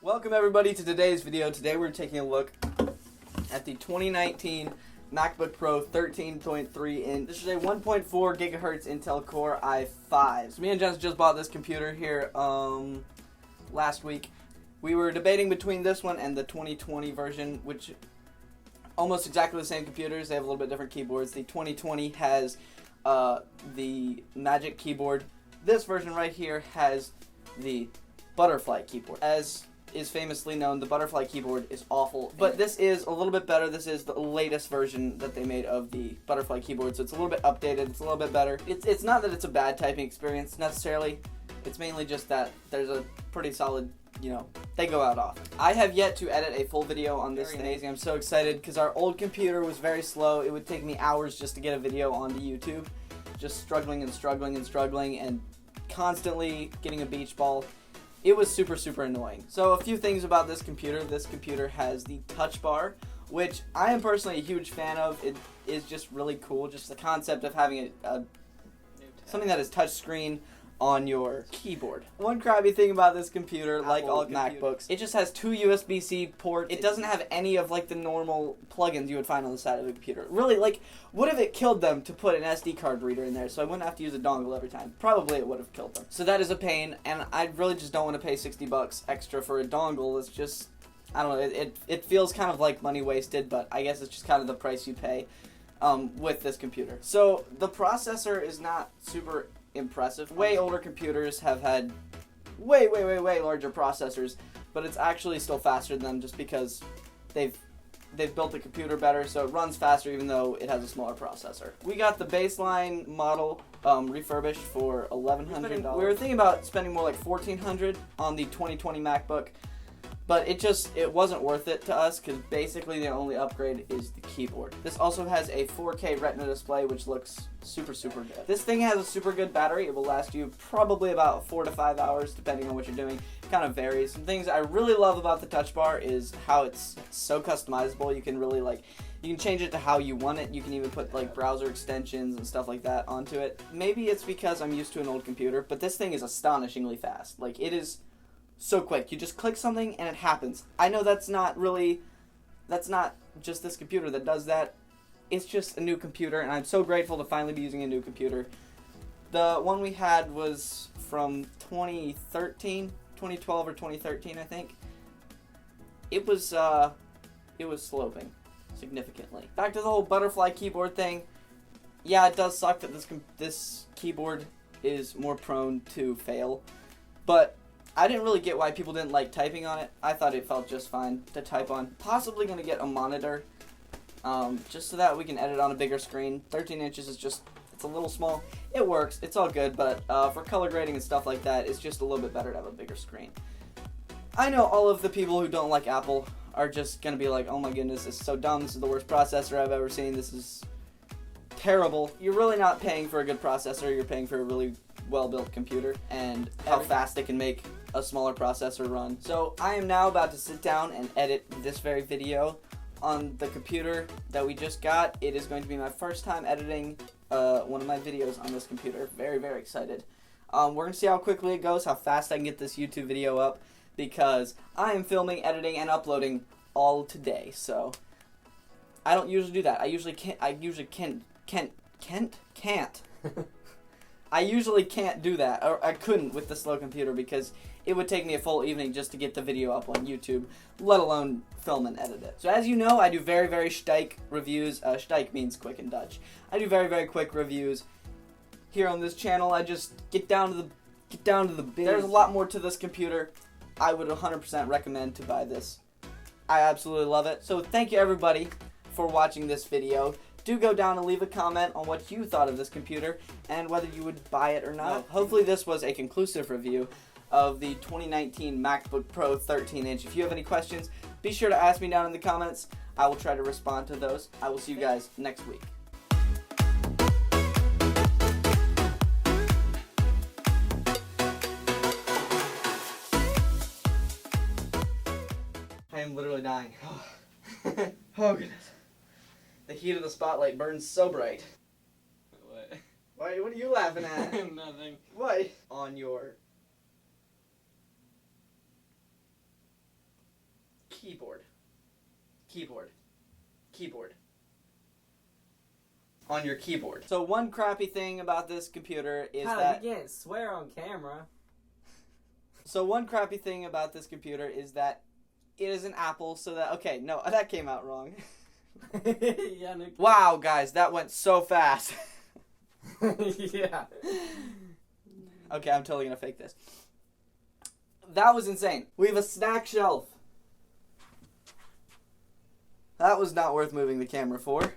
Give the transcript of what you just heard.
Welcome everybody to today's video. Today we're taking a look at the 2019 MacBook Pro 13.3 inch. This is a 1.4 gigahertz Intel Core i5. So me and Jens just bought this computer here last week. We were debating between this one and the 2020 version, which almost exactly the same computers. They have a little bit different keyboards. The 2020 has the Magic keyboard. This version right here has the butterfly keyboard. As is famously known, the butterfly keyboard is awful, but this is a little bit better. This is the latest version that they made of the butterfly keyboard, so it's a little bit updated, it's a little bit better. It's not that it's a bad typing experience necessarily, it's mainly just that there's a pretty solid, they go out often. I have yet to edit a full video on this thing. Amazing. I'm so excited because our old computer was very slow. It would take me hours just to get a video onto YouTube, just struggling and constantly getting a beach ball. It was super annoying. So a few things about this computer. This computer has the touch bar, which I am personally a huge fan of. It is just really cool. Just the concept of having something that is touch screen on your keyboard. One crappy thing about this computer, like all MacBooks, it just has two USB-C ports. It doesn't have any of the normal plugins you would find on the side of a computer. Really, what if it killed them to put an SD card reader in there so I wouldn't have to use a dongle every time? Probably it would have killed them. So that is a pain, and I really just don't want to pay $60 extra for a dongle. It's just, I don't know, it feels kind of like money wasted, but I guess it's just kind of the price you pay with this computer. So the processor is not super impressive. Way older computers have had way larger processors, but it's actually still faster than them just because they've built the computer better, so it runs faster even though it has a smaller processor. We got the baseline model refurbished for $1,100. We were thinking about spending more like $1,400 on the 2020 MacBook, but it wasn't worth it to us because basically the only upgrade is the keyboard. This also has a 4K Retina display, which looks super good. This thing has a super good battery. It will last you probably about 4 to 5 hours depending on what you're doing. It kind of varies. Some things I really love about the touch bar is how it's so customizable. You can really you can change it to how you want it. You can even put browser extensions and stuff like that onto it. Maybe it's because I'm used to an old computer, but this thing is astonishingly fast. It is so quick. You just click something and it happens. I know that's not just this computer that does that. It's just a new computer, and I'm so grateful to finally be using a new computer. The one we had was from 2012 or 2013, I think. It was sloping significantly. Back to the whole butterfly keyboard thing. Yeah, it does suck that this keyboard is more prone to fail, but I didn't really get why people didn't like typing on it. I thought it felt just fine to type on. Possibly going to get a monitor, just so that we can edit on a bigger screen. 13 inches is it's a little small. It works, it's all good, but for color grading and stuff like that, it's just a little bit better to have a bigger screen. I know all of the people who don't like Apple are just going to be like, oh my goodness, this is so dumb, this is the worst processor I've ever seen, this is terrible. You're really not paying for a good processor, you're paying for a really well-built computer and how fast they can make a smaller processor run. So I am now about to sit down and edit this very video on the computer that we just got. It is going to be my first time editing one of my videos on this computer. Very excited. We're going to see how quickly it goes, how fast I can get this YouTube video up, because I am filming, editing, and uploading all today. So I don't usually do that. I usually can't. I usually can't do that, or I couldn't with the slow computer because it would take me a full evening just to get the video up on YouTube, let alone film and edit it. So as you know, I do very steik reviews. Steik means quick in Dutch. I do very quick reviews here on this channel. I just get down to the biz. There's a lot more to this computer. I would 100% recommend to buy this. I absolutely love it. So thank you everybody for watching this video. Do go down and leave a comment on what you thought of this computer and whether you would buy it or not. Hopefully this was a conclusive review of the 2019 MacBook Pro 13 inch. If you have any questions, be sure to ask me down in the comments. I will try to respond to those. I will see you guys next week. I am literally dying. Oh goodness. The heat of the spotlight burns so bright. What? Why? What are you laughing at? Nothing. What? On your keyboard. Keyboard. Keyboard. On your keyboard. So one crappy thing about this computer is that... You can't swear on camera. So one crappy thing about this computer is that it is an Apple, so that... Okay, no, that came out wrong. Yeah, no. Wow, guys, that went so fast. Yeah. Okay, I'm totally gonna fake this. That was insane. We have a snack shelf. That was not worth moving the camera for.